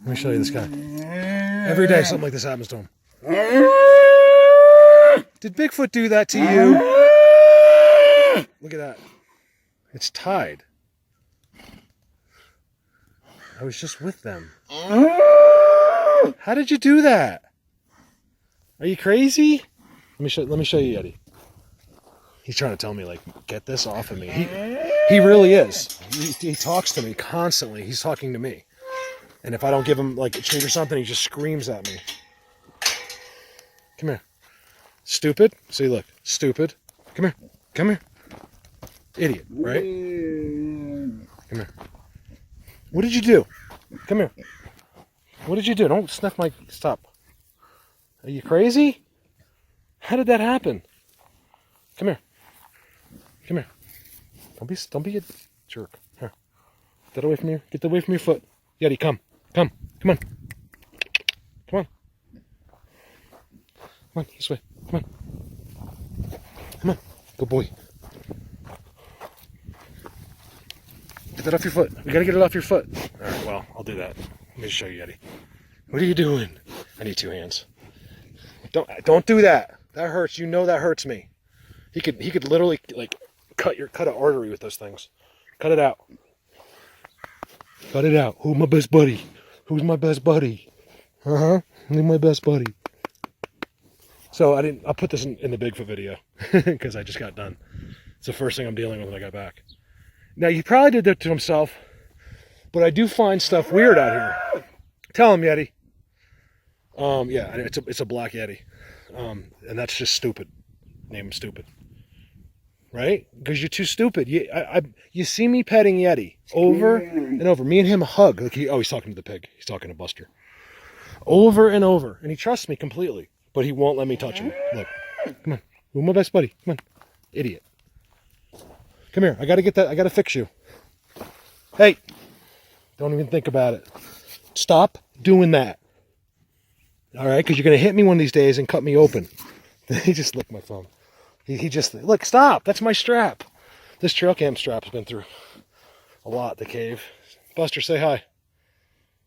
Let me show you this guy. Every day something like this happens to him. Did Bigfoot do that to you? Look at that. It's tied. I was just with them. How did you do that? Are you crazy? Let me show you Yeti. He's trying to tell me, like, get this off of me. He really is. He talks to me constantly. He's talking to me. And if I don't give him, like, a treat or something, he just screams at me. Come here. Stupid. See, look. Stupid. Come here. Come here. Idiot, right? Come here. What did you do? Come here. What did you do? Don't sniff my... Stop. Are you crazy? How did that happen? Come here. Come here. Don't be a jerk. Here. Get that away from you. Get that away from your foot. Yeti, come. Come. Come on. Come on. Come on, this way. Come on. Come on. Good boy. Get that off your foot. We gotta get it off your foot. Alright, well, I'll do that. Let me show you, Yeti. What are you doing? I need two hands. Don't do that. That hurts. You know that hurts me. He could literally, like, cut an artery with those things. Cut it out. Cut it out. Who's my best buddy? Who's my best buddy? Who's my best buddy? So I'll put this in the Bigfoot video because I just got done. It's the first thing I'm dealing with when I got back. Now, he probably did that to himself, but I do find stuff weird out here. Tell him, Yeti. Yeah, it's a black Yeti. And that's just stupid. Name him stupid. Right? Because you're too stupid. You see me petting Yeti over and over. Me and him hug. Like he's talking to the pig. He's talking to Buster. Over and over. And he trusts me completely. But he won't let me touch him. Look. Come on. You're my best buddy. Come on. Idiot. Come here. I gotta get that. I gotta fix you. Hey. Don't even think about it. Stop doing that. Alright? Because you're gonna hit me one of these days and cut me open. He just licked my phone. He just, look, stop. That's my strap. This trail cam strap has been through a lot, the cave. Buster, say hi.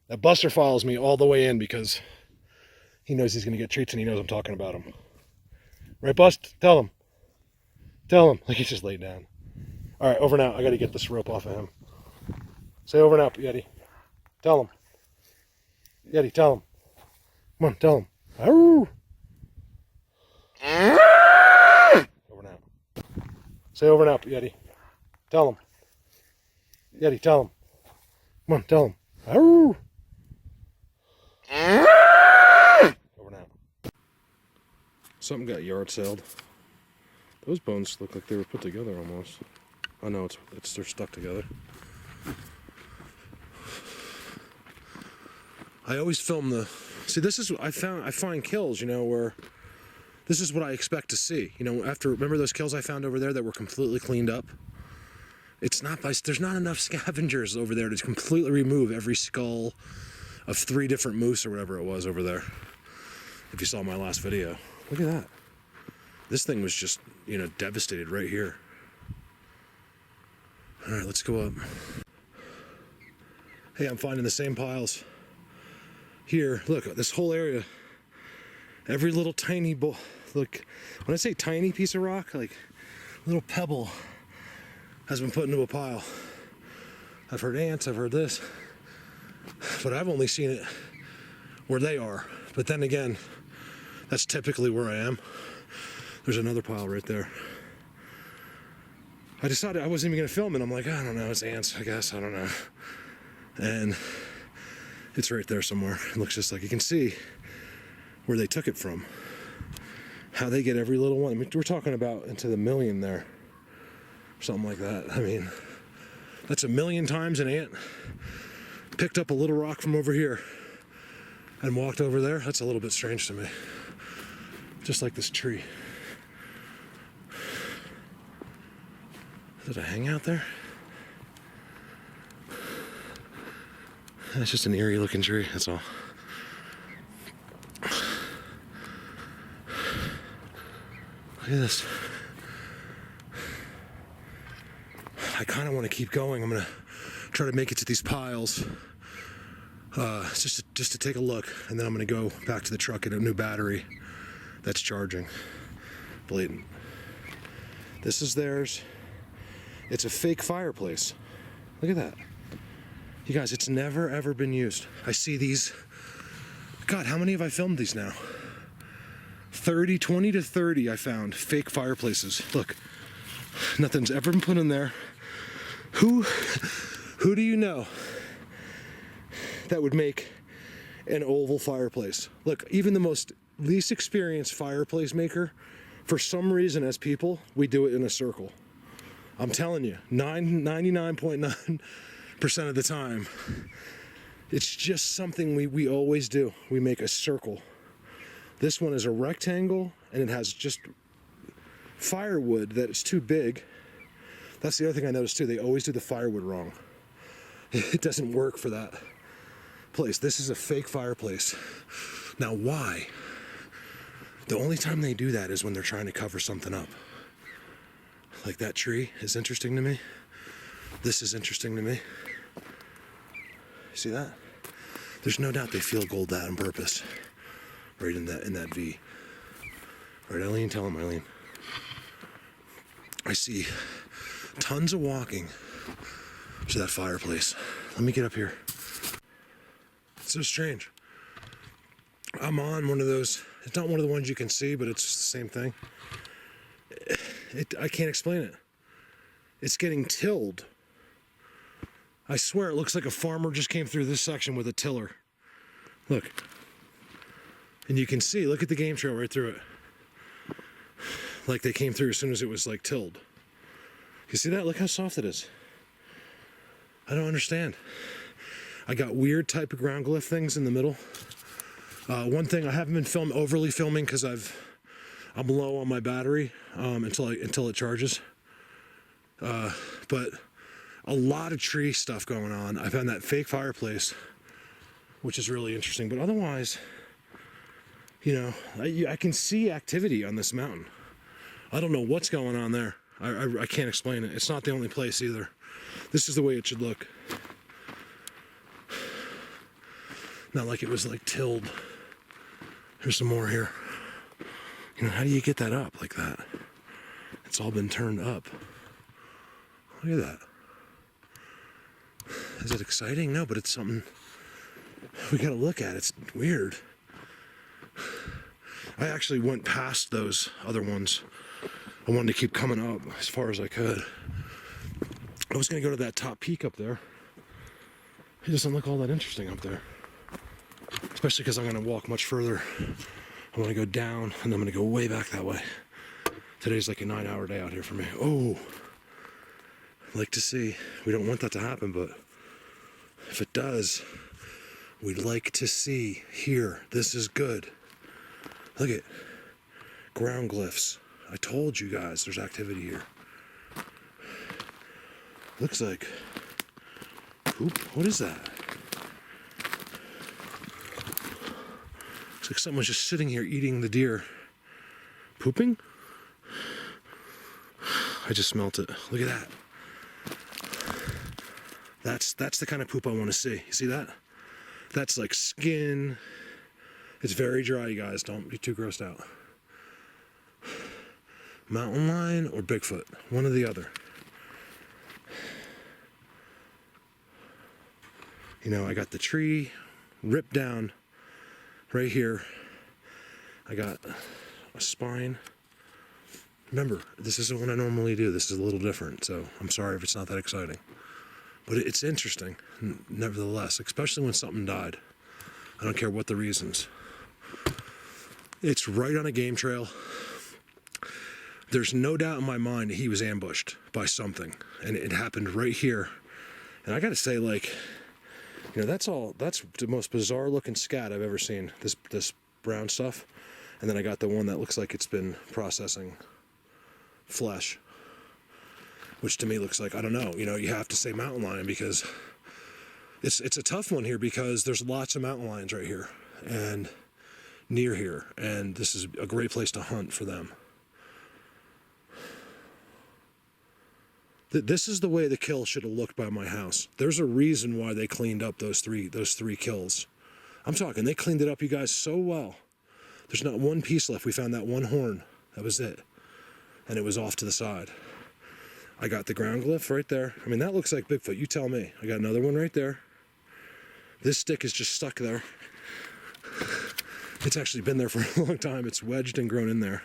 That Buster follows me all the way in because he knows he's going to get treats and he knows I'm talking about him. Right, Bust? Tell him. Tell him. Like, he's just laid down. All right, over and out. I got to get this rope off of him. Say over and out, Yeti. Tell him. Yeti, tell him. Come on, tell him. Arr! Over and out. Say over and out, Yeti. Tell him. Yeti, tell him. Come on, tell him. Arr! Over and out. Something got yard saled. Those bones look like they were put together almost. Oh no, they're stuck together. I always film the... See, this is what I find kills, you know, where this is what I expect to see. You know, remember those kills I found over there that were completely cleaned up? There's not enough scavengers over there to completely remove every skull of 3 different moose or whatever it was over there. If you saw my last video. Look at that. This thing was just, you know, devastated right here. All right, let's go up. Hey, I'm finding the same piles. Here, look, this whole area, every little tiny look, when I say tiny piece of rock, like little pebble has been put into a pile. I've heard ants, I've heard this, but I've only seen it where they are. But then again, that's typically where I am. There's another pile right there. I decided I wasn't even gonna film it. I'm like, I don't know, it's ants, I guess, I don't know. And it's right there somewhere. It looks just like, you can see where they took it from. How they get every little one. I mean, we're talking about into the million there. Something like that. I mean, that's 1,000,000 times an ant picked up a little rock from over here and walked over there. That's a little bit strange to me. Just like this tree. Is it a hangout there? It's just an eerie looking tree, that's all. Look at this. I kind of want to keep going. I'm going to try to make it to these piles just to take a look, and then I'm gonna go back to the truck and get a new battery that's charging. Blatant. This is theirs. It's a fake fireplace. Look at that. You guys, it's never ever been used. I see these. God, how many have I filmed these now? 20 to 30 I found fake fireplaces. Look, nothing's ever been put in there. Who do you know that would make an oval fireplace? Look, even the most least experienced fireplace maker, for some reason as people, we do it in a circle. I'm telling you, 99.9% of the time, it's just something we always do. We make a circle. This one is a rectangle, and it has just firewood that is too big. That's the other thing I noticed too. They always do the firewood wrong. It doesn't work for that place. This is a fake fireplace. Now why? The only time they do that is when they're trying to cover something up. Like that tree is interesting to me. This is interesting to me. See that? There's no doubt they field-goaled that on purpose. Right in that V. Right, Eileen? Tell him, Eileen. I see tons of walking to that fireplace. Let me get up here. It's so strange. I'm on one of those. It's not one of the ones you can see, but it's the same thing. I can't explain it. It's getting tilled. I swear it looks like a farmer just came through this section with a tiller. Look. And you can see, look at the game trail right through it. Like they came through as soon as it was like tilled. You see that? Look how soft it is. I don't understand. I got weird type of ground glyph things in the middle. One thing, I haven't been overly filming because I'm low on my battery until it charges. But a lot of tree stuff going on. I found that fake fireplace, which is really interesting. But otherwise, you know, I can see activity on this mountain. I don't know what's going on there. I can't explain it. It's not the only place either. This is the way it should look. Not like it was like tilled. There's some more here. You know, how do you get that up like that? It's all been turned up. Look at that. Is it exciting? No, but it's something we gotta look at. It's weird. I actually went past those other ones. I wanted to keep coming up as far as I could. I was gonna go to that top peak up there. It doesn't look all that interesting up there. Especially because I'm gonna walk much further. I wanna go down and I'm gonna go way back that way. Today's like a 9-hour day out here for me. Oh, I'd like to see. We don't want that to happen, but if it does, we'd like to see here. This is good. Look at ground glyphs. I told you guys there's activity here. Looks like poop. What is that? Looks like someone's just sitting here eating the deer. Pooping? I just smelt it. Look at that. That's the kind of poop I want to see. You see that? That's like skin. It's very dry, you guys. Don't be too grossed out. Mountain lion or Bigfoot? One or the other. You know, I got the tree ripped down right here. I got a spine. Remember, this isn't what I normally do. This is a little different, so I'm sorry if it's not that exciting. But it's interesting, nevertheless, especially when something died. I don't care what the reasons. It's right on a game trail. There's no doubt in my mind that he was ambushed by something, and it happened right here. And I gotta say, like, you know, that's the most bizarre looking scat I've ever seen, this brown stuff. And then I got the one that looks like it's been processing flesh, which to me looks like, I don't know, you know, you have to say mountain lion because it's a tough one here because there's lots of mountain lions right here and near here, and this is a great place to hunt for them. This is the way the kill should have looked by my house. There's a reason why they cleaned up those three kills. I'm talking, they cleaned it up, you guys, so well. There's not one piece left. We found that one horn. That was it. And it was off to the side. I got the ground glyph right there. I mean, that looks like Bigfoot. You tell me. I got another one right there. This stick is just stuck there. It's actually been there for a long time. It's wedged and grown in there.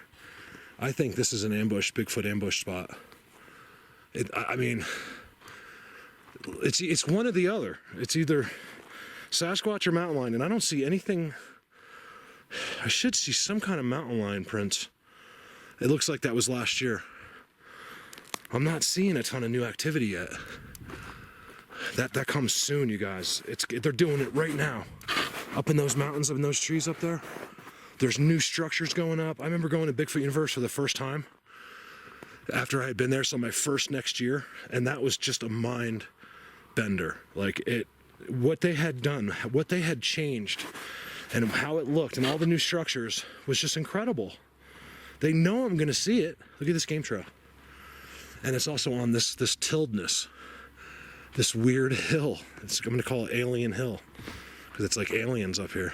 I think this is an ambush, Bigfoot ambush spot. I mean, it's one or the other. It's either Sasquatch or mountain lion, and I don't see anything. I should see some kind of mountain lion prints. It looks like that was last year. I'm not seeing a ton of new activity yet. That comes soon, you guys. They're doing it right now. Up in those mountains, up in those trees up there. There's new structures going up. I remember going to Bigfoot Universe for the first time after I had been there, so my first next year, and that was just a mind bender. Like what they had done, what they had changed, and how it looked, and all the new structures was just incredible. They know I'm gonna see it. Look at this game trail. And it's also on this tilledness, this weird hill. I'm gonna call it Alien Hill, because it's like aliens up here.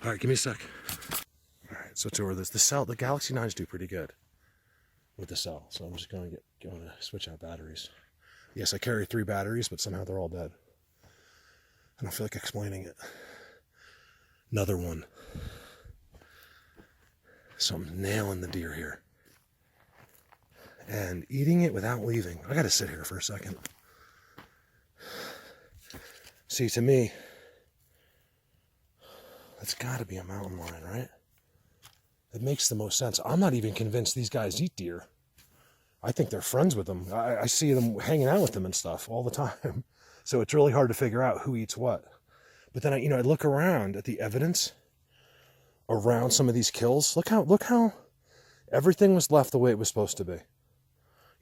All right, give me a sec. All right, so to this, the Galaxy 9s do pretty good with the cell. So I'm just going to switch out batteries. Yes, I carry 3 batteries, but somehow they're all dead. I don't feel like explaining it. Another one. So I'm nailing the deer here. And eating it without leaving. I got to sit here for a second. See, to me, it's got to be a mountain lion, right? It makes the most sense. I'm not even convinced these guys eat deer. I think they're friends with them. I see them hanging out with them and stuff all the time. So it's really hard to figure out who eats what. But then I look around at the evidence around some of these kills. Look how everything was left the way it was supposed to be.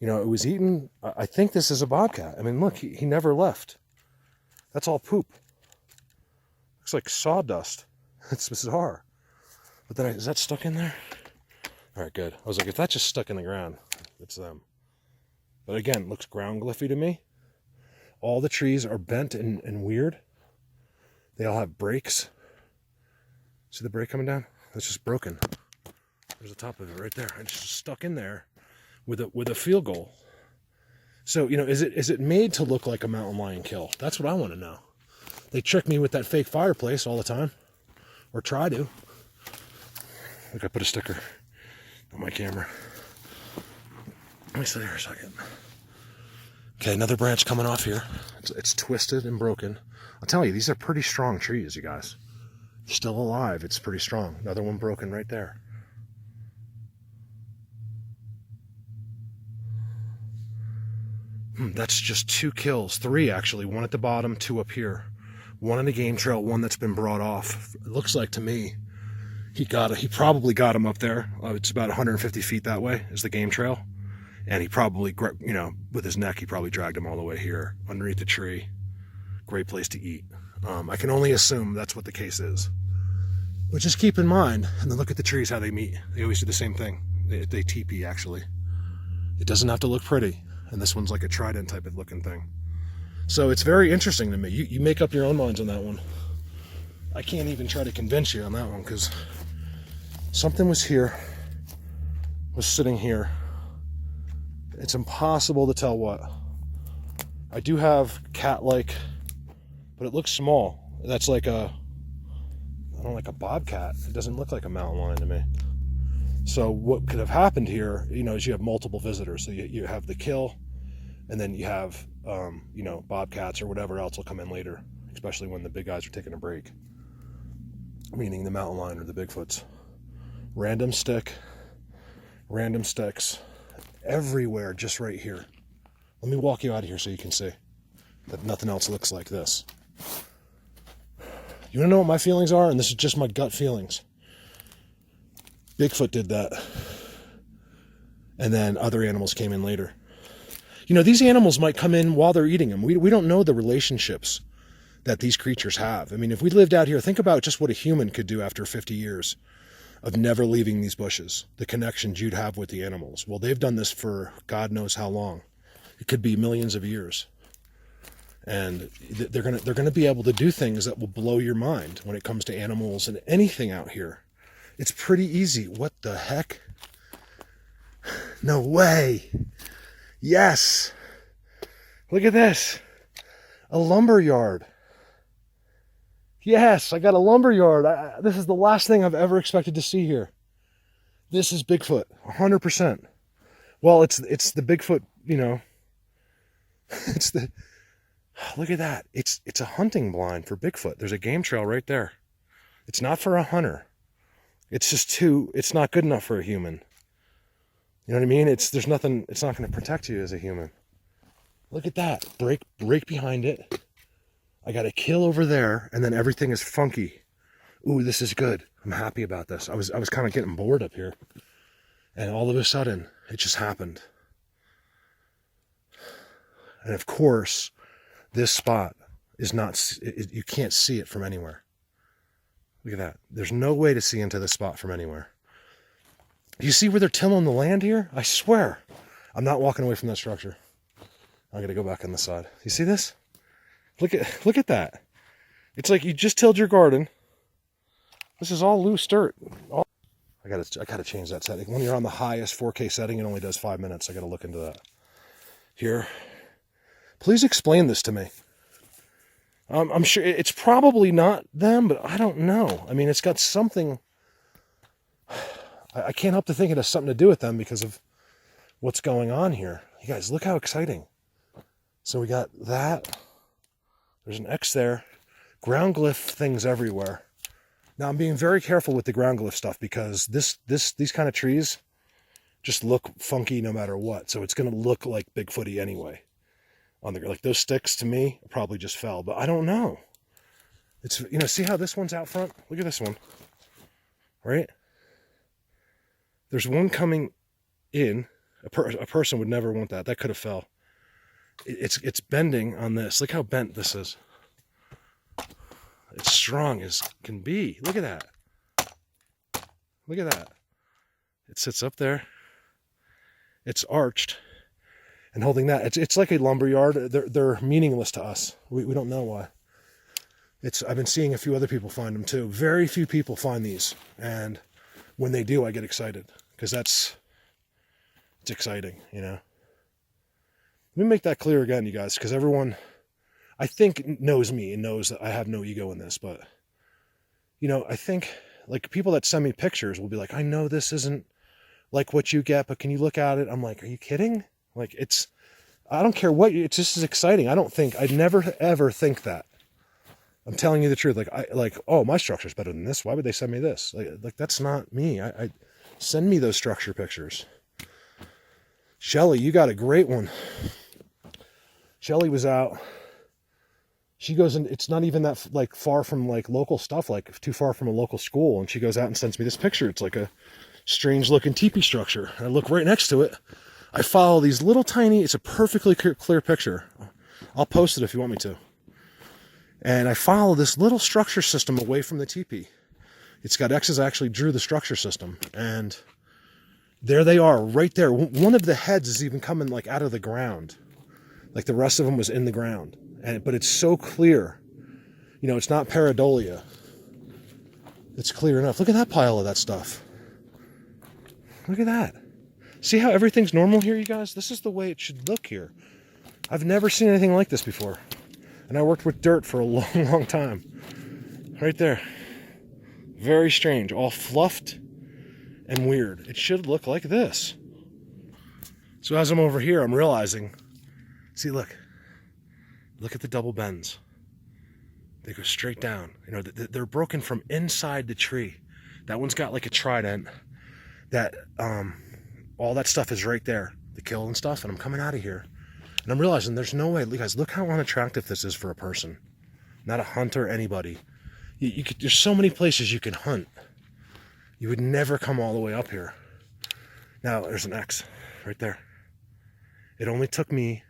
It was eaten. I think this is a bobcat. I mean, look, he never left. That's all poop. Looks like sawdust. It's bizarre. But then, is that stuck in there? All right, good. I was like, if that's just stuck in the ground, it's them. But again, it looks ground glyphy to me. All the trees are bent and weird. They all have breaks. See the break coming down? That's just broken. There's the top of it right there. It's just stuck in there with a field goal. So, is it made to look like a mountain lion kill? That's what I want to know. They trick me with that fake fireplace all the time. Or try to. Look, I put a sticker on my camera. Let me sit here a second. Okay, another branch coming off here. It's twisted and broken. I'll tell you, these are pretty strong trees, you guys. Still alive, it's pretty strong. Another one broken right there. That's just 2 kills. 3 actually. 1 at the bottom, 2 up here. 1 on the game trail, 1 that's been brought off. It looks like to me he probably got him up there. It's about 150 feet that way is the game trail. And he probably, with his neck, he probably dragged him all the way here underneath the tree. Great place to eat. I can only assume that's what the case is. But just keep in mind, and then look at the trees, how they meet. They always do the same thing. They teepee, actually. It doesn't have to look pretty. And this one's like a trident type of looking thing. So it's very interesting to me. You make up your own minds on that one. I can't even try to convince you on that one, because something was sitting here. It's impossible to tell what. I do have cat-like, but it looks small. That's like a bobcat. It doesn't look like a mountain lion to me. So what could have happened here, is you have multiple visitors. So you have the kill, and then you have, bobcats or whatever else will come in later, especially when the big guys are taking a break, meaning the mountain lion or the Bigfoots. Random sticks, everywhere, just right here. Let me walk you out of here so you can see that nothing else looks like this. You wanna know what my feelings are? And this is just my gut feelings. Bigfoot did that. And then other animals came in later. These animals might come in while they're eating them. We don't know the relationships that these creatures have. I mean, if we lived out here, think about just what a human could do after 50 years of never leaving these bushes, the connections you'd have with the animals. Well, they've done this for God knows how long. It could be millions of years. And they're gonna be able to do things that will blow your mind when it comes to animals and anything out here. It's pretty easy. What the heck? No way. Yes. Look at this. A lumber yard. Yes, I got a lumber yard. This is the last thing I've ever expected to see here. This is Bigfoot, 100%. Well, it's the Bigfoot, you know. It's the... Look at that. It's a hunting blind for Bigfoot. There's a game trail right there. It's not for a hunter. It's just it's not good enough for a human. You know what I mean? There's nothing, it's not going to protect you as a human. Look at that. Break behind it. I got a kill over there, and then everything is funky. Ooh, this is good. I'm happy about this. I was kind of getting bored up here. And all of a sudden, it just happened. And of course, this spot is not, you can't see it from anywhere. Look at that. There's no way to see into this spot from anywhere. Do you see where they're tilling the land here? I swear. I'm not walking away from that structure. I'm going to go back on the side. You see this? Look at that. It's like you just tilled your garden. This is all loose dirt. I gotta change that setting. When you're on the highest 4K setting, it only does 5 minutes. I gotta look into that. Here. Please explain this to me. I'm sure it's probably not them, but I don't know. I mean, it's got something. I can't help to think it has something to do with them because of what's going on here. You guys, look how exciting. So we got that. There's an X there. Ground glyph things everywhere. Now I'm being very careful with the ground glyph stuff because these kind of trees just look funky no matter what. So it's going to look like Bigfooty anyway. Like those sticks to me probably just fell, but I don't know. It's, you know, see how this one's out front? Look at this one, right? There's one coming in. A person would never want that. That could have fell. It's bending on this. Look how bent this is. It's strong as can be. Look at that. Look at that. It sits up there. It's arched and holding that. It's like a lumber yard. They're meaningless to us. We don't know why. I've been seeing a few other people find them too. Very few people find these, and when they do, I get excited because it's exciting, you know. Let me make that clear again, you guys, because everyone, I think, knows me and knows that I have no ego in this, but, you know, I think, like, people that send me pictures will be like, I know this isn't like what you get, but can you look at it? I'm like, are you kidding? Like, I don't care what, it's just as exciting. I'd never, ever think that. I'm telling you the truth. Oh, my structure's better than this. Why would they send me this? Like that's not me. I send me those structure pictures. Shelly, you got a great one. Shelly was out. She goes in, it's not even that like far from like local stuff, like too far from a local school. And she goes out and sends me this picture. It's like a strange looking teepee structure. And I look right next to it. I follow these little tiny, it's a perfectly clear picture. I'll post it if you want me to. And I follow this little structure system away from the teepee. It's got X's. I actually drew the structure system. And there they are, right there. One of the heads is even coming like out of the ground. Like the rest of them was in the ground. But it's so clear. You know, it's not pareidolia. It's clear enough. Look at that pile of that stuff. Look at that. See how everything's normal here, you guys? This is the way it should look here. I've never seen anything like this before. And I worked with dirt for a long, long time. Right there. Very strange. All fluffed and weird. It should look like this. So as I'm over here, I'm realizing, see, look at the double bends. They go straight down. You know, they're broken from inside the tree. That one's got like a trident. That, all that stuff is right there. The kill and stuff, and I'm coming out of here. And I'm realizing there's no way, guys, look how unattractive this is for a person. Not a hunter, anybody. There's so many places you can hunt. You would never come all the way up here. Now, there's an X right there. It only took me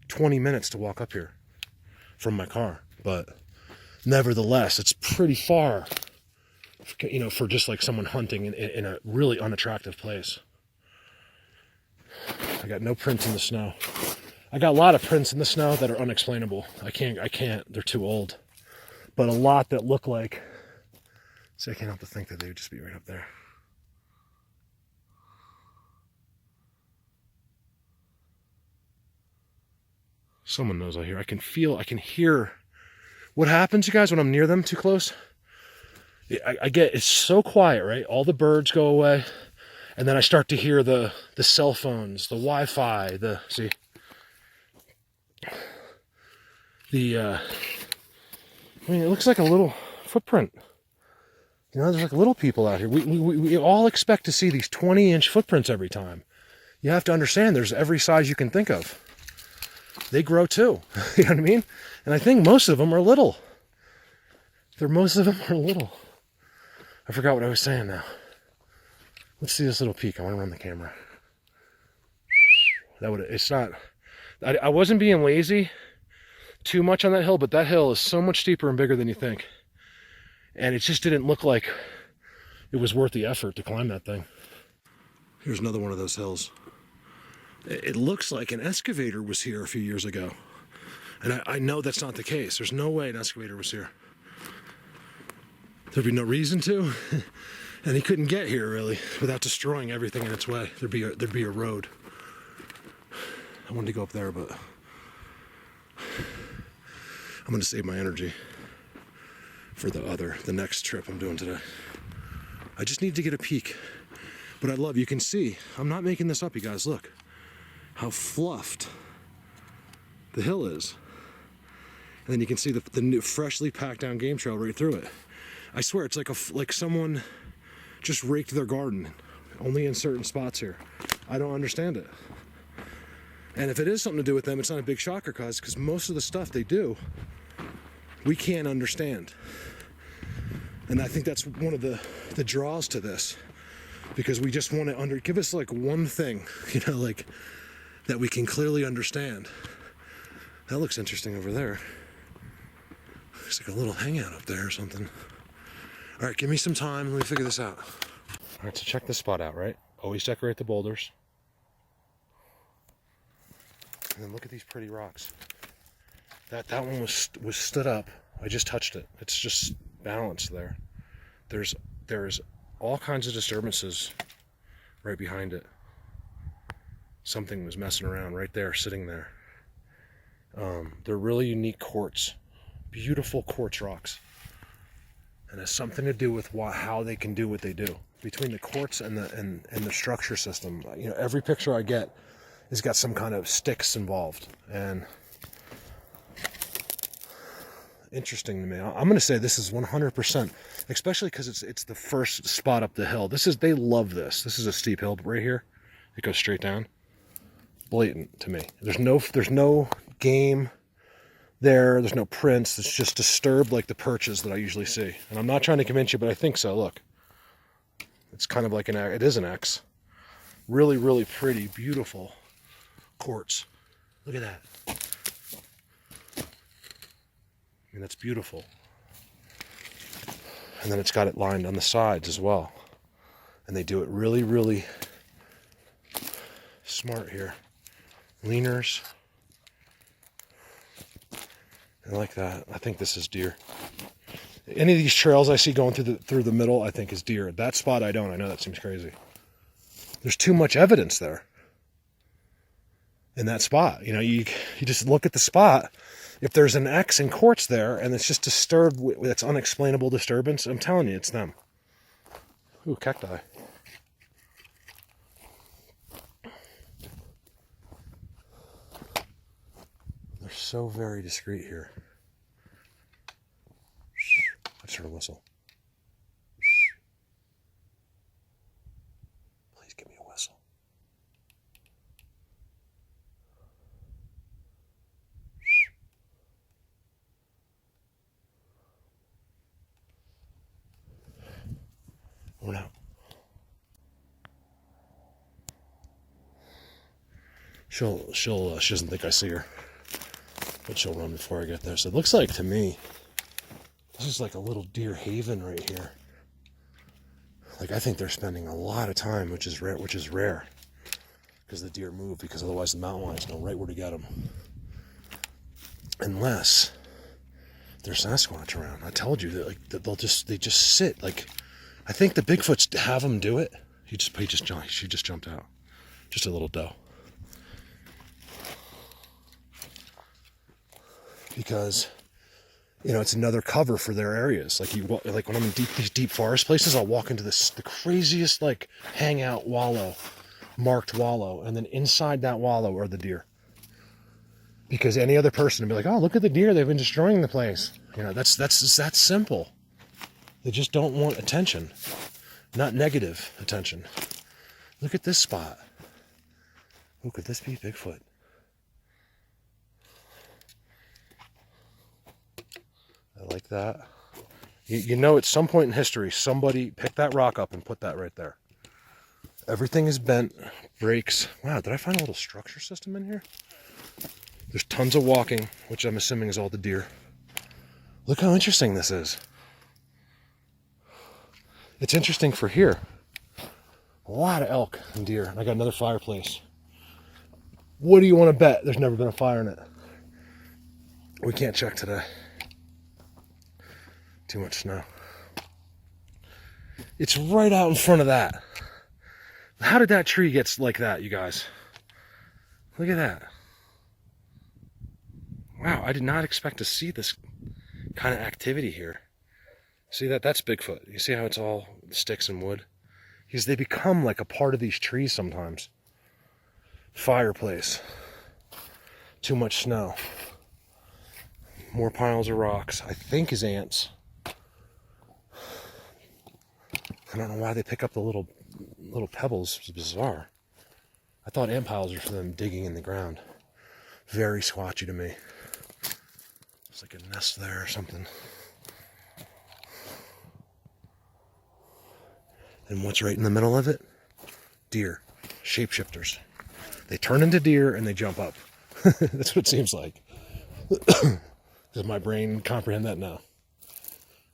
20 minutes to walk up here from my car. But nevertheless, it's pretty far. you know, for just like someone hunting in a really unattractive place. I got no prints in the snow. I got a lot of prints in the snow that are unexplainable. I can't, they're too old. But a lot that look like, see, I can't help to think that they would just be right up there. Someone knows I hear. I can hear. What happens, you guys, when I'm near them too close? It's so quiet, right? All the birds go away. And then I start to hear the cell phones, the Wi-Fi, I mean, it looks like a little footprint. You know, there's like little people out here. We all expect to see these 20-inch footprints every time. You have to understand there's every size you can think of. They grow too. You know what I mean? And I think most of them are little. Most of them are little. I forgot what I was saying now. Let's see this little peak. I want to run the camera. It's not, I wasn't being lazy too much on that hill, but that hill is so much steeper and bigger than you think. And it just didn't look like it was worth the effort to climb that thing. Here's another one of those hills. It looks like an excavator was here a few years ago. And I know that's not the case. There's no way an excavator was here. There'd be no reason to. And he couldn't get here really without destroying everything in its way. There'd be a road. I wanted to go up there, but I'm going to save my energy for the next trip I'm doing today. I just need to get a peek. But you can see, I'm not making this up, you guys. Look how fluffed the hill is. And then you can see the new, freshly packed down game trail right through it. I swear it's like someone just raked their garden, only in certain spots here. I don't understand it. And if it is something to do with them, it's not a big shocker, because most of the stuff they do, we can't understand. And I think that's one of the draws to this, because we just want to give us like one thing, you know, like that we can clearly understand. That looks interesting over there. Looks like a little hangout up there or something. All right, give me some time. Let me figure this out. All right, so check this spot out, right? Always decorate the boulders. And then look at these pretty rocks. That one was stood up. I just touched it. It's just balanced there. There's all kinds of disturbances right behind it. Something was messing around right there, sitting there. They're really unique quartz, beautiful quartz rocks. And it has something to do with how they can do what they do. Between the quartz and the structure system, you know, every picture I get has got some kind of sticks involved, and interesting to me. I'm going to say this is 100%, especially because it's the first spot up the hill. They love this. This is a steep hill, but right here, it goes straight down. Blatant to me. There's no game there. There's no prints. It's just disturbed like the perches that I usually see. And I'm not trying to convince you, but I think so. Look, it's kind of like it is an X. Really, really pretty, beautiful quartz. Look at that. I mean, that's beautiful. And then it's got it lined on the sides as well. And they do it really, really smart here. Leaners. I like that. I think this is deer. Any of these trails I see going through the middle, I think is deer. That spot I don't. I know that seems crazy. There's too much evidence there in that spot. You know, you just look at the spot. If there's an X in quartz there and it's just disturbed with its unexplainable disturbance, I'm telling you, it's them. Ooh, cacti. They're so very discreet here. I just heard a whistle. Please give me a whistle. We're out. She doesn't think I see her, but she'll run before I get there. So it looks like to me, this is like a little deer haven right here. Like, I think they're spending a lot of time, which is rare, because the deer move, because otherwise the mountain lions know right where to get them. Unless there's Sasquatch around. I told you that, like, that they just sit. Like, I think the Bigfoots have them do it. She just jumped out. Just a little doe. Because, you know, it's another cover for their areas. Like, like when I'm in these deep forest places, I'll walk into the craziest, like, hangout wallow, marked wallow, and then inside that wallow are the deer. Because any other person would be like, oh, look at the deer, they've been destroying the place. You know, that's that simple. They just don't want attention, not negative attention. Look at this spot. Oh, could this be Bigfoot? I like that. You know, at some point in history, somebody picked that rock up and put that right there. Everything is bent, breaks. Wow, did I find a little structure system in here? There's tons of walking, which I'm assuming is all the deer. Look how interesting this is. It's interesting for here. A lot of elk and deer. And I got another fireplace. What do you want to bet? There's never been a fire in it. We can't check today. Too much snow. It's right out in front of that. How did that tree get like that, you guys? Look at that. Wow, I did not expect to see this kind of activity here. See that? That's Bigfoot. You see how it's all sticks and wood? Because they become like a part of these trees sometimes. Fireplace. Too much snow. More piles of rocks. I think is ants. I don't know why they pick up the little pebbles. It's bizarre. I thought ant piles are for them digging in the ground. Very squatchy to me. It's like a nest there or something. And what's right in the middle of it? Deer. Shapeshifters. They turn into deer and they jump up. That's what it seems like. Does my brain comprehend that? No.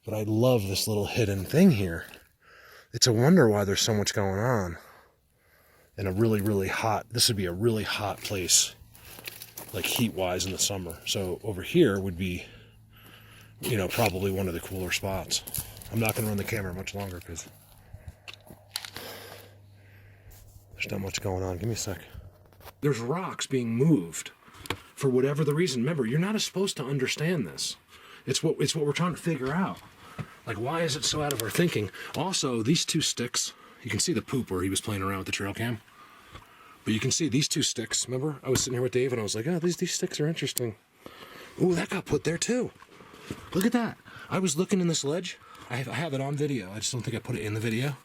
But I love this little hidden thing here. It's a wonder why there's so much going on. In a really, really hot, this would be a really hot place. Like heat-wise in the summer. So over here would be, you know, probably one of the cooler spots. I'm not going to run the camera much longer because there's not much going on. Give me a sec. There's rocks being moved for whatever the reason. Remember, you're not supposed to understand this. It's what we're trying to figure out. Like, why is it so out of our thinking? Also, these two sticks, you can see the poop where he was playing around with the trail cam. But you can see these two sticks. Remember, I was sitting here with Dave and I was like, oh, these sticks are interesting. Ooh, that got put there too. Look at that. I was looking in this ledge. I have it on video. I just don't think I put it in the video.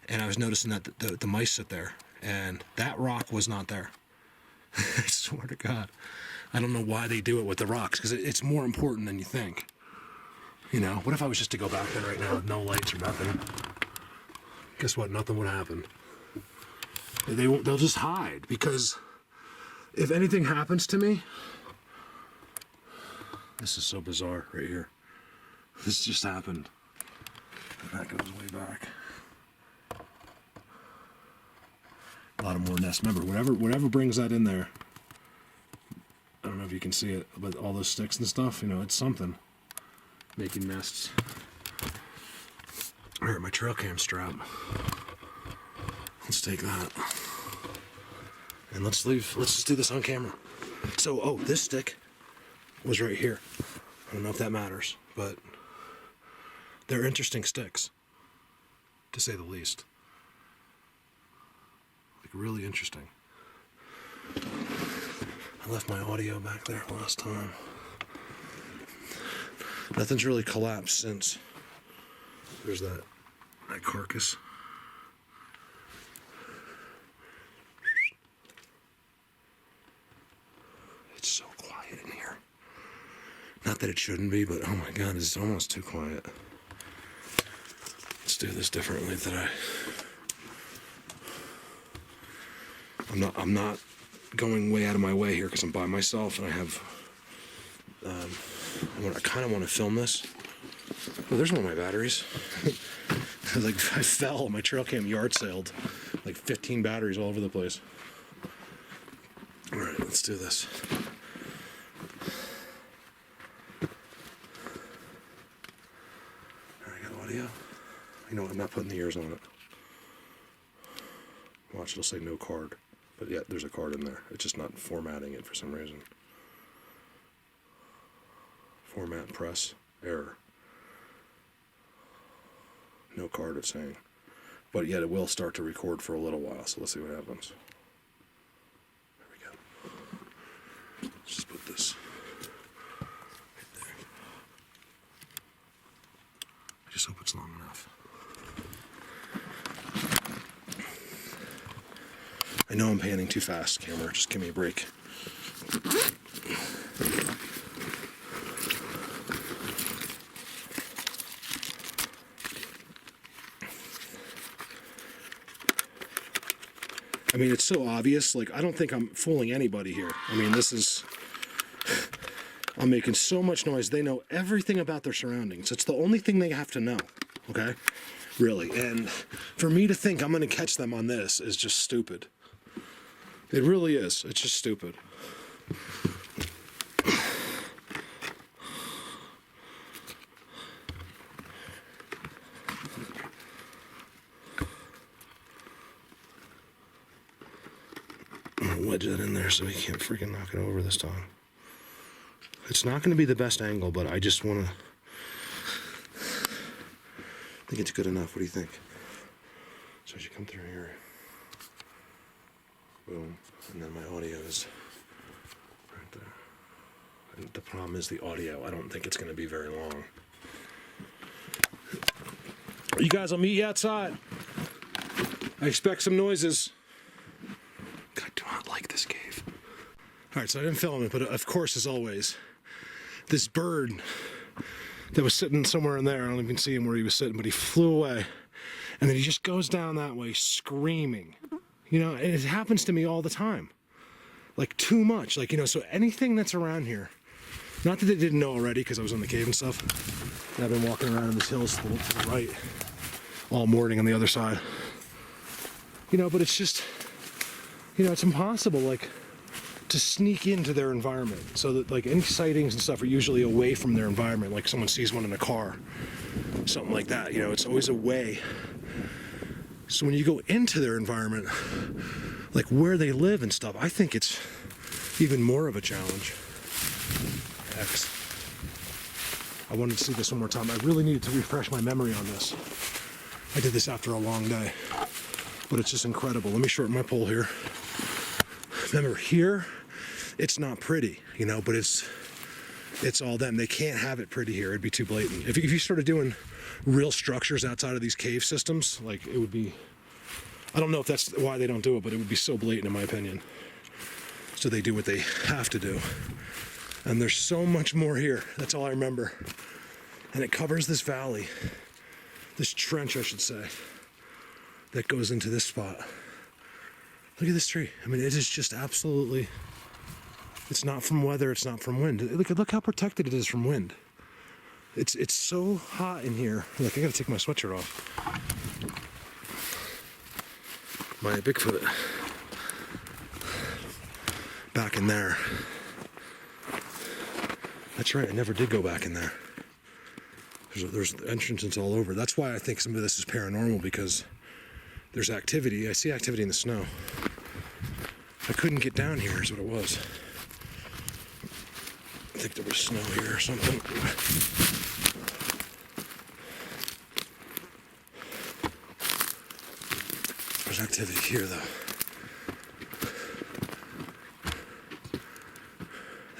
And I was noticing that the mice sit there. And that rock was not there. I swear to God. I don't know why they do it with the rocks, because it's more important than you think. You know, what if I was just to go back there right now with no lights or nothing? Guess what? Nothing would happen. They'll just hide, because if anything happens to me, this is so bizarre right here. This just happened. And that goes way back. A lot of more nests. Remember, whatever brings that in there, I don't know if you can see it, but all those sticks and stuff, you know, it's something. Making nests. Alright, my trail cam strap. Let's take that. And let's just do this on camera. So, oh, this stick was right here. I don't know if that matters, but they're interesting sticks, to say the least. Like, really interesting. I left my audio back there last time. Nothing's really collapsed since. There's that carcass. It's so quiet in here. Not that it shouldn't be, but oh my God, it's almost too quiet. Let's do this differently today. I'm not going way out of my way here because I'm by myself and I have I kind of want to film this. Oh, there's one of my batteries. I fell. My trail cam yard sailed. Like 15 batteries all over the place. All right, let's do this. All right, got audio. You know what? I'm not putting the ears on it. Watch, it'll say no card. But yeah, there's a card in there. It's just not formatting it for some reason. Format press error. No card, it's saying. But yet it will start to record for a little while, so let's see what happens. There we go. Let's just put this right there. I just hope it's long enough. I know I'm panning too fast, camera. Just give me a break. I mean, it's so obvious. Like, I don't think I'm fooling anybody here. I mean, I'm making so much noise. They know everything about their surroundings. It's the only thing they have to know, okay? Really. And for me to think I'm going to catch them on this is just stupid. It really is. It's just stupid. Wedge that in there so he can't freaking knock it over this time. It's not going to be the best angle, but I just want to... I think it's good enough. What do you think? So as you come through here, boom, and then my audio is right there. And the problem is the audio. I don't think it's going to be very long. You guys, I'll meet you outside. I expect some noises. I do not like this cave. All right, so I didn't film it, but of course, as always, this bird that was sitting somewhere in there, I don't even see him where he was sitting, but he flew away. And then he just goes down that way screaming. You know, and it happens to me all the time. Like, too much. Like, you know, so anything that's around here, not that they didn't know already because I was in the cave and stuff. And I've been walking around in these hills to the right all morning on the other side. You know, but it's just... You know, it's impossible, like, to sneak into their environment. So that, like, any sightings and stuff are usually away from their environment. Like someone sees one in a car, something like that. You know, it's always away. So when you go into their environment, like where they live and stuff, I think it's even more of a challenge. X. I wanted to see this one more time. I really needed to refresh my memory on this. I did this after a long day, but it's just incredible. Let me shorten my pole here. Remember, here, it's not pretty, you know, but it's all them. They can't have it pretty here. It'd be too blatant. If you started doing real structures outside of these cave systems, like, it would be, I don't know if that's why they don't do it, but it would be so blatant in my opinion. So they do what they have to do. And there's so much more here. That's all I remember. And it covers this valley, this trench, I should say, that goes into this spot. Look at this tree. I mean, it is just absolutely, it's not from weather, it's not from wind. Look how protected it is from wind. It's so hot in here. Look, I gotta take my sweatshirt off. My Bigfoot back in there. That's right, I never did go back in there. There's entrances all over. That's why I think some of this is paranormal, because there's activity. I see activity in the snow. I couldn't get down here is what it was. I think there was snow here or something. There's activity here though.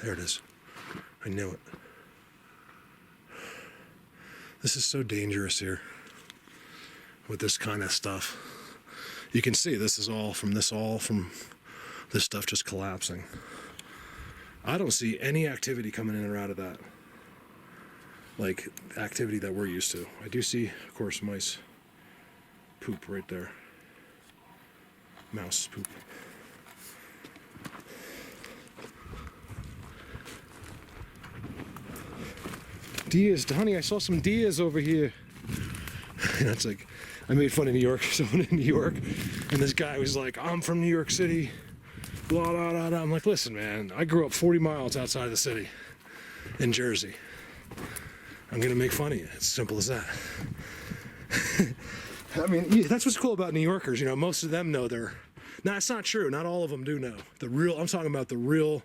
There it is. I knew it. This is so dangerous here with this kind of stuff. You can see this is all from this stuff just collapsing. I don't see any activity coming in or out of that. Like activity that we're used to. I do see, of course, mice poop right there. Mouse poop. Deers, honey, I saw some deers over here. That's like, I made fun of New York, someone in New York, and this guy was like, I'm from New York City, blah, blah, blah, blah. I'm like, listen, man, I grew up 40 miles outside of the city in Jersey. I'm gonna make fun of you. It's simple as that. I mean, that's what's cool about New Yorkers. You know, most of them know they're. No, it's not true. Not all of them do know. I'm talking about the real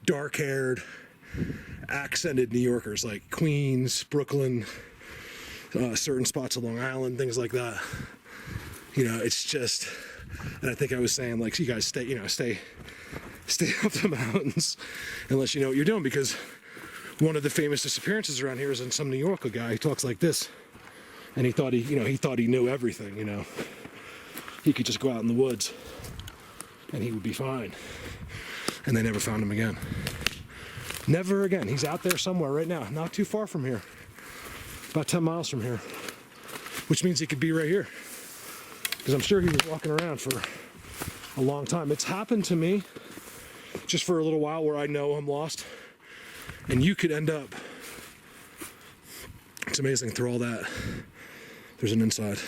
dark-haired, accented New Yorkers, like Queens, Brooklyn, certain spots of Long Island, things like that. You know, it's just, and I think I was saying, like, you guys stay up the mountains unless you know what you're doing, because one of the famous disappearances around here is in some New Yorker guy. He talks like this, and he thought he knew everything. You know, he could just go out in the woods, and he would be fine. And they never found him again. Never again. He's out there somewhere right now, not too far from here, about 10 miles from here, which means he could be right here, because I'm sure he was walking around for a long time. It's happened to me just for a little while where I know I'm lost. And you could end up, it's amazing through all that, there's an inside.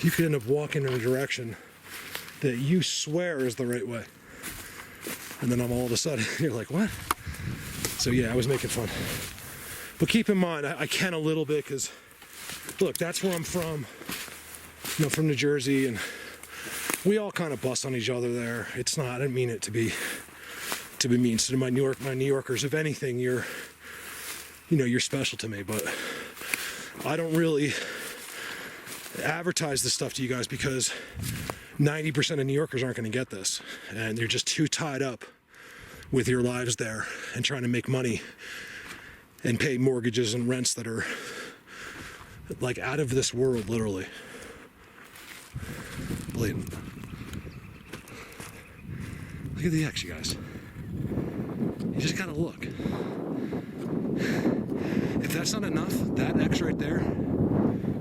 You could end up walking in a direction that you swear is the right way. And then all of a sudden, you're like, what? So yeah, I was making fun. But keep in mind, I can a little bit, because look, that's where I'm from. You know, from New Jersey, and we all kind of bust on each other there. It's not, I didn't mean it to be mean. So to my New Yorkers, if anything, you're special to me. But I don't really advertise this stuff to you guys, because 90% of New Yorkers aren't going to get this, and they're just too tied up with your lives there and trying to make money and pay mortgages and rents that are like out of this world, literally. Blatant. Look at the X, you guys. You just gotta look. If that's not enough, that X right there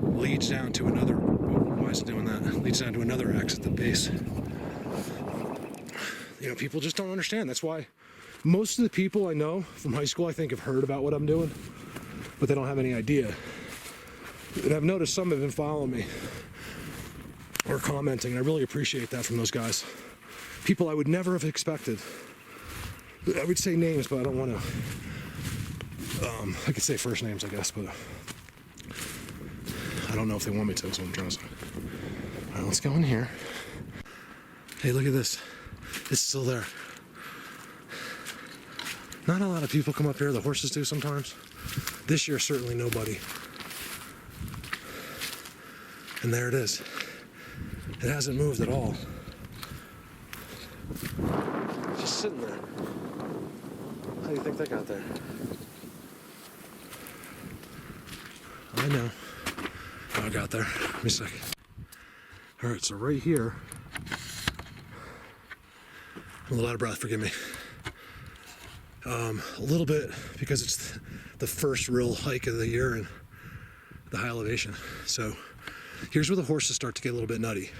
leads down to another. Why is it doing that? Leads down to another X at the base. You know, people just don't understand. That's why most of the people I know from high school, I think, have heard about what I'm doing, but they don't have any idea. And I've noticed some have been following me or commenting, and I really appreciate that from those guys. People I would never have expected. I would say names, but I don't want to. I could say first names, I guess, but I don't know if they want me to, so I'm trying to say. All right, let's go in here. Hey, look at this. It's still there. Not a lot of people come up here. The horses do sometimes. This year, certainly nobody. And there it is. It hasn't moved at all. Just sitting there. How do you think that got there? I know. Oh, I got there. Give me a second. All right, so right here. I'm a little out of breath, forgive me. A little bit, because it's the first real hike of the year and the high elevation. So here's where the horses start to get a little bit nutty.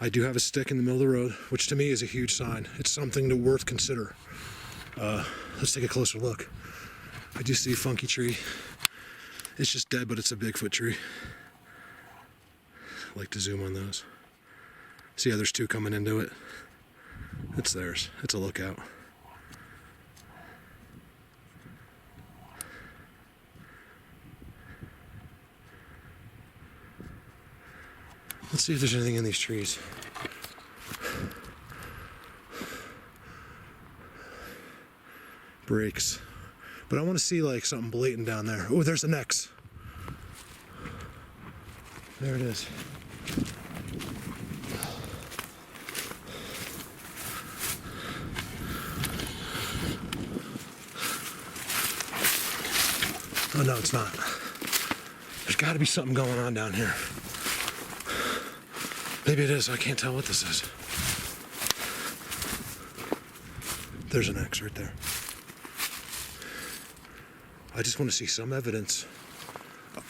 I do have a stick in the middle of the road, which to me is a huge sign. It's something to worth consider. Let's take a closer look. I do see a funky tree. It's just dead, but it's a Bigfoot tree. I like to zoom on those. See how there's two coming into it? It's theirs. It's a lookout. Let's see if there's anything in these trees. Breaks. But I want to see like something blatant down there. Oh, there's an X. There it is. Oh no, it's not. There's got to be something going on down here. Maybe it is. I can't tell what this is. There's an X right there. I just want to see some evidence.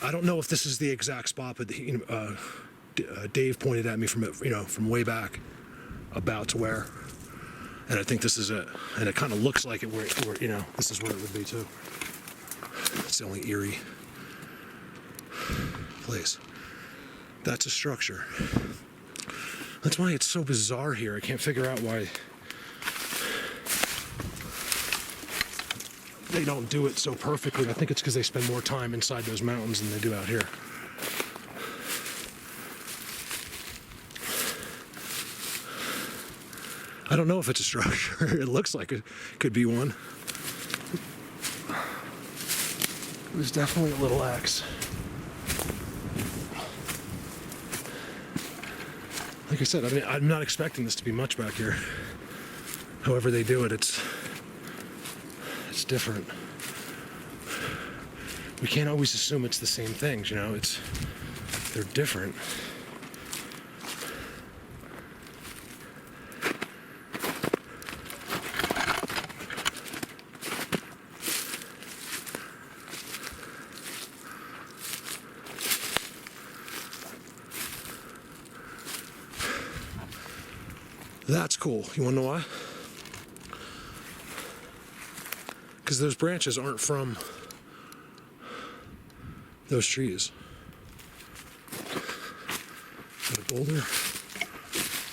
I don't know if this is the exact spot, but Dave pointed at me from way back about to where, and I think this is it. And it kind of looks like it where this is where it would be too. It's the only eerie. place. That's a structure. That's why it's so bizarre here. I can't figure out why they don't do it so perfectly. I think it's because they spend more time inside those mountains than they do out here. I don't know if it's a structure. It looks like it could be one. There's definitely a little axe. Like I said, I mean, I'm not expecting this to be much back here. However they do it, it's different. We can't always assume it's the same things, you know, they're different. That's cool. You wanna know why? Because those branches aren't from those trees. Got a boulder.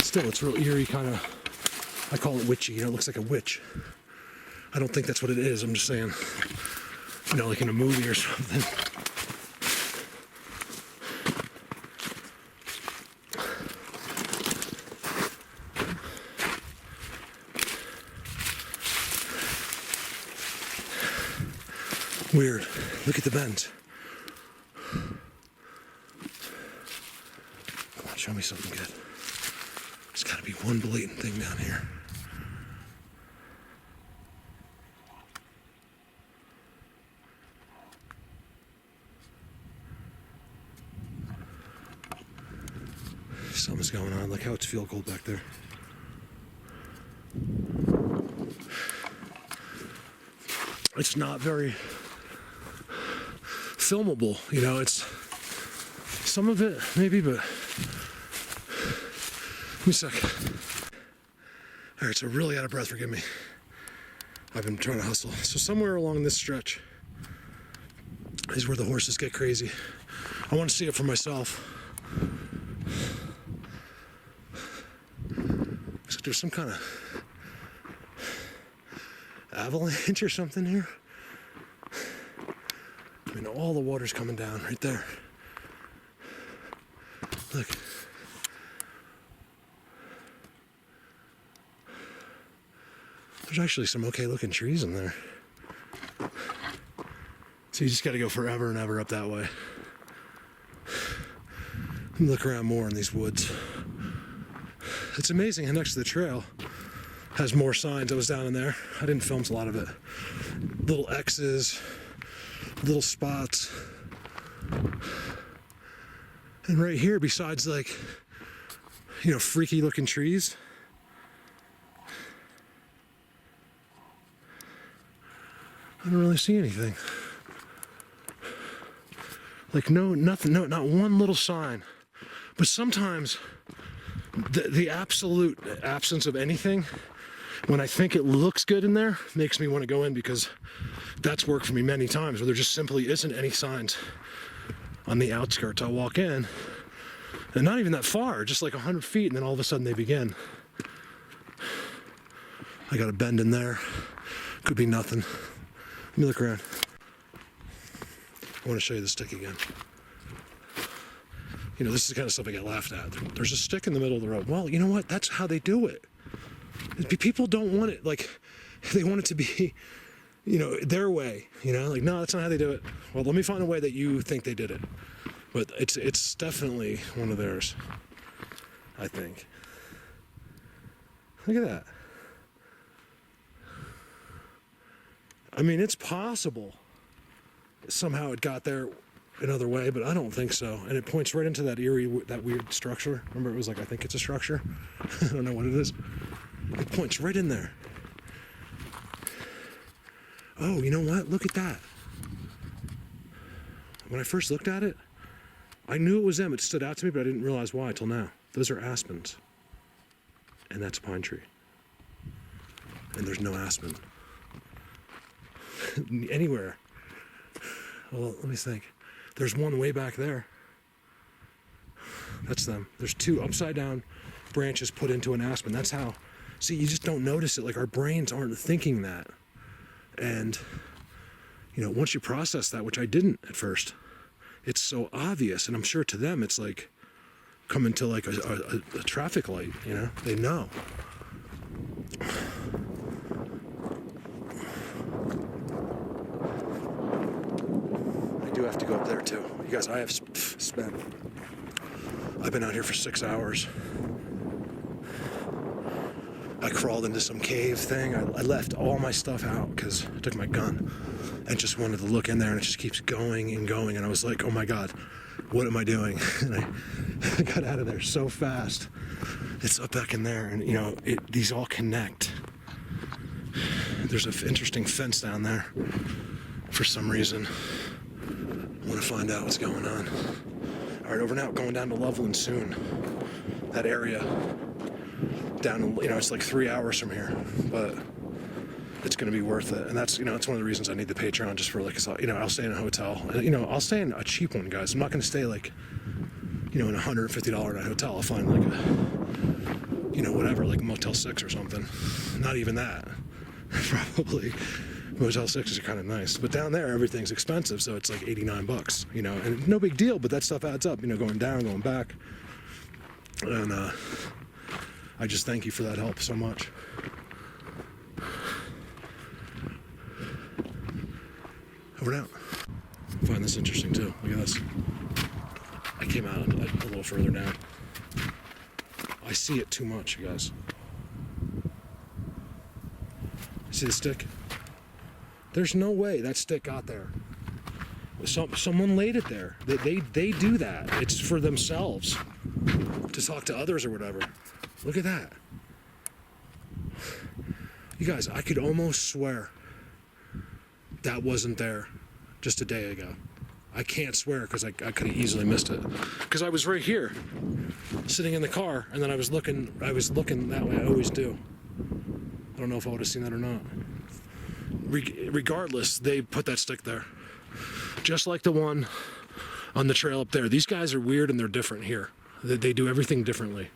Still, it's real eerie, kind of. I call it witchy. You know, it looks like a witch. I don't think that's what it is. I'm just saying, you know, like in a movie or something. Weird. Look at the bends. Come on, show me something good. There's got to be one blatant thing down here. Something's going on. Look how it's field cold back there. It's not very filmable, you know, it's some of it maybe, but give me a sec. All right, so really out of breath, forgive me. I've been trying to hustle. So somewhere along this stretch is where the horses get crazy. I want to see it for myself. Looks like there's some kind of avalanche or something here. I mean, all the water's coming down right there. Look. There's actually some okay looking trees in there. So you just got to go forever and ever up that way. Let me look around more in these woods. It's amazing how next to the trail has more signs. I was down in there. I didn't film a lot of it. Little X's, little spots. And right here, besides like, you know, freaky looking trees, I don't really see anything. Like nothing, not one little sign. But sometimes the absolute absence of anything, when I think it looks good in there, makes me want to go in, because that's worked for me many times where there just simply isn't any signs on the outskirts. I'll walk in, and not even that far, just like 100 feet, and then all of a sudden they begin. I got a bend in there. Could be nothing. Let me look around. I want to show you the stick again. You know, this is the kind of stuff I get laughed at. There's a stick in the middle of the road. Well, you know what? That's how they do it. People don't want it, like, they want it to be, you know, their way, you know? Like, no, that's not how they do it. Well, let me find a way that you think they did it. But it's definitely one of theirs, I think. Look at that. I mean, it's possible somehow it got there another way, but I don't think so. And it points right into that that weird structure. Remember, it was like, I think it's a structure. I don't know what it is. It points right in there. Oh, you know what? Look at that. When I first looked at it, I knew it was them. It stood out to me, but I didn't realize why till now. Those are aspens. And that's a pine tree. And there's no aspen anywhere. Well, let me think. There's one way back there. That's them. There's 2 upside down branches put into an aspen. That's how, see, you just don't notice it. Like, our brains aren't thinking that. And, you know, once you process that, which I didn't at first, it's so obvious. And I'm sure to them, it's like coming to like a traffic light, you know, they know. I do have to go up there too. You guys, I have spent, I've been out here for 6 hours. I crawled into some cave thing. I left all my stuff out because I took my gun and just wanted to look in there, and it just keeps going and going. And I was like, oh my God, what am I doing? And I got out of there so fast. It's up back in there, and you know, these all connect. There's an interesting fence down there for some reason. I want to find out what's going on. All right, over now, going down to Loveland soon. That area down, you know, it's like 3 hours from here, but it's going to be worth it. And that's, you know, that's one of the reasons I need the Patreon, just for like, you know, I'll stay in a hotel, and, you know, I'll stay in a cheap one, guys. I'm not going to stay like, you know, in a $150 night hotel. I'll find like a, you know, whatever, like Motel 6 or something. Not even that. Probably Motel 6s are kind of nice, but down there everything's expensive, so it's like $89, you know, and no big deal, but that stuff adds up, you know, going down, going back. And I just thank you for that help so much. Over and out. I find this interesting too. Look at this. I came out a little further down. I see it too much, you guys. See the stick? There's no way that stick got there. Someone laid it there. They do that. It's for themselves, to talk to others or whatever. Look at that. You guys, I could almost swear that wasn't there just a day ago. I can't swear because I could have easily missed it. Because I was right here, sitting in the car, and then I was looking that way. I always do. I don't know if I would have seen that or not. Regardless, they put that stick there. Just like the one on the trail up there. These guys are weird and they're different here. They do everything differently.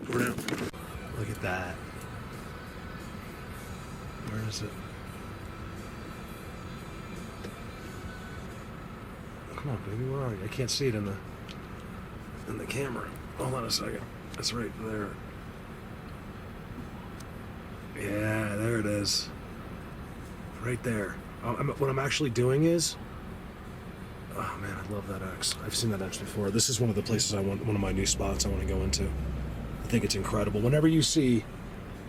Over now. Look at that. Where is it? Come on, baby, where are you? I can't see it in the camera. Hold on a second. It's right there. Yeah, there it is. Right there. What I'm actually doing is, oh man, I love that X. I've seen that X before. This is one of the places one of my new spots I want to go into. I think it's incredible. Whenever you see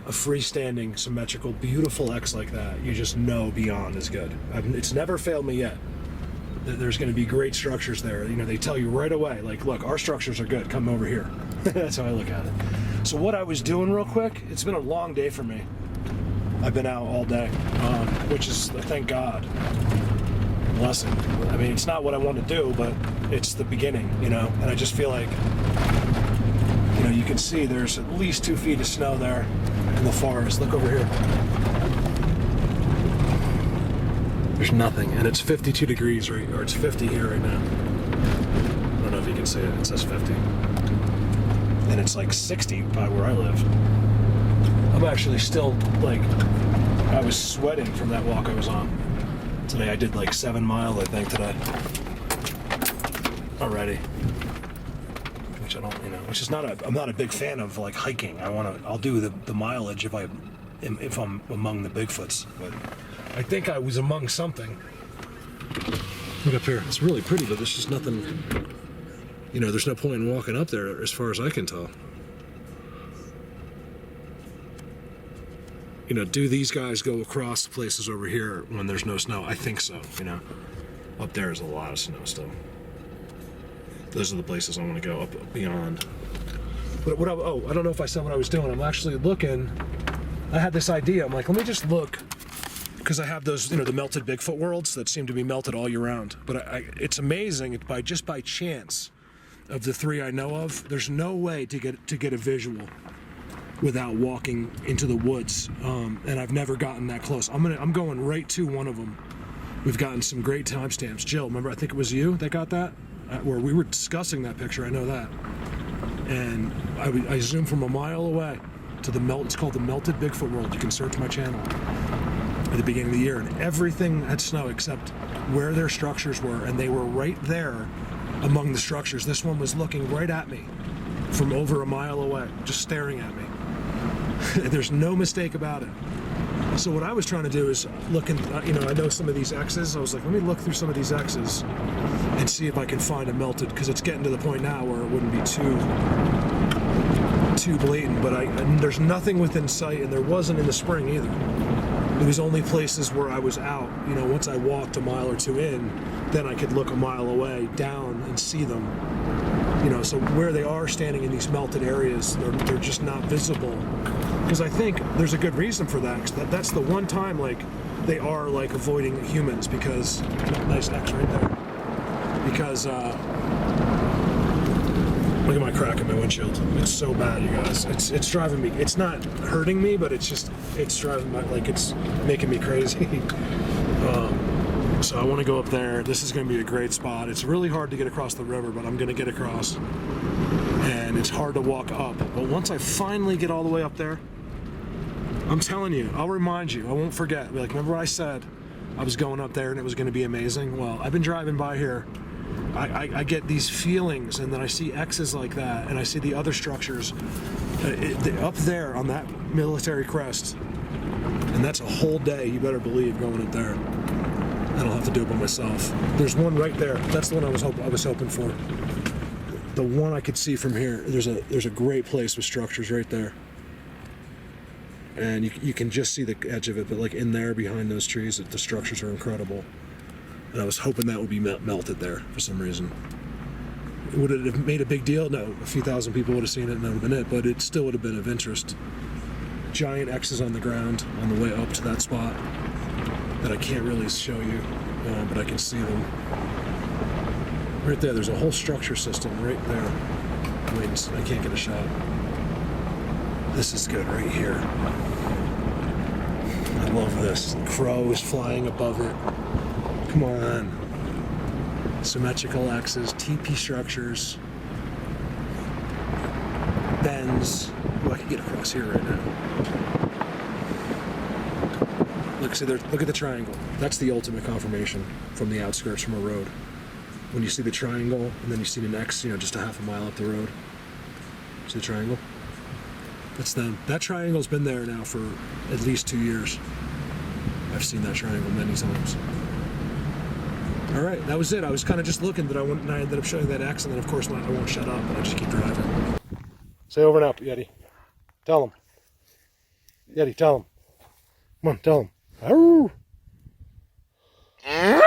a freestanding, symmetrical, beautiful X like that, you just know Beyond is good. It's never failed me yet. There's going to be great structures there. You know, they tell you right away, like, look, our structures are good. Come over here. That's how I look at it. So what I was doing real quick, it's been a long day for me. I've been out all day, which is, thank God, blessing. I mean, it's not what I want to do, but it's the beginning, you know, and I just feel like, you know, you can see there's at least 2 feet of snow there in the forest. Look over here. There's nothing, and it's 52 degrees, right, or it's 50 here right now. I don't know if you can see it. It says 50. And it's like 60 by where I live. I'm actually still, like, I was sweating from that walk I was on. Today I did like 7 miles, I think, today. Already. Which I don't, you know, which is I'm not a big fan of, like, hiking. I'll do the mileage if I'm among the Bigfoots, but I think I was among something. Look up here. It's really pretty, but there's just nothing, you know, there's no point in walking up there as far as I can tell. You know, do these guys go across the places over here when there's no snow? I think so, you know. Up there is a lot of snow still. Those are the places I want to go up beyond. But I don't know if I said what I was doing. I'm actually looking. I had this idea. I'm like, let me just look. Because I have those, you know, the melted Bigfoot worlds that seem to be melted all year round. But it's amazing. Just by chance, of the 3 I know of, there's no way to get a visual without walking into the woods, and I've never gotten that close. I'm going right to one of them. We've gotten some great timestamps. Jill, remember, I think it was you that got that. where we were discussing that picture, I know that. And I zoomed from a mile away to it's called the Melted Bigfoot World. You can search my channel at the beginning of the year, and everything had snow except where their structures were, and they were right there among the structures. This one was looking right at me from over a mile away, just staring at me. There's no mistake about it. So what I was trying to do is look in, I know some of these X's. I was like, let me look through some of these X's and see if I can find a melted, because it's getting to the point now where it wouldn't be too blatant, but there's nothing within sight, and there wasn't in the spring either. It was only places where I was out. Once I walked a mile or two in, then I could look a mile away down and see them. So where they are standing in these melted areas, they're just not visible. Because I think there's a good reason for that. 'Cause that's the one time they are avoiding humans, because nice X right there. Because look at my crack in my windshield. It's so bad, you guys. It's driving me. It's not hurting me, but it's driving it's making me crazy. So I want to go up there. This is going to be a great spot. It's really hard to get across the river, but I'm going to get across. And it's hard to walk up. But once I finally get all the way up there, I'm telling you, I'll remind you. I won't forget. Remember what I said? I was going up there and it was going to be amazing. Well, I've been driving by here. I get these feelings, and then I see X's like that, and I see the other structures up there on that military crest. And that's a whole day, you better believe, going up there. And I'll have to do it by myself. There's one right there. That's the one I was hoping for. The one I could see from here. There's a great place with structures right there. And you can just see the edge of it, but in there behind those trees, the structures are incredible. And I was hoping that would be melted there for some reason. Would it have made a big deal? No, a few thousand people would have seen it and that would have been it, but it still would have been of interest. Giant X's on the ground on the way up to that spot that I can't really show you, but I can see them. Right there, there's a whole structure system right there. Wait, I can't get a shot. This is good right here. I love this. Crow is flying above it. Come on. Symmetrical X's, TP structures, bends. Oh, I can get across here right now. Look at the triangle. That's the ultimate confirmation from the outskirts from a road. When you see the triangle and then you see an X, just a half a mile up the road. See the triangle? That's them. That triangle's been there now for at least 2 years. I've seen that triangle many times. All right, that was it. I was kind of just looking, and I ended up showing that X, and then of course I won't shut up, but I just keep driving. Say over and out, Yeti. Tell him. Yeti, tell him. Come on, tell him. Arr!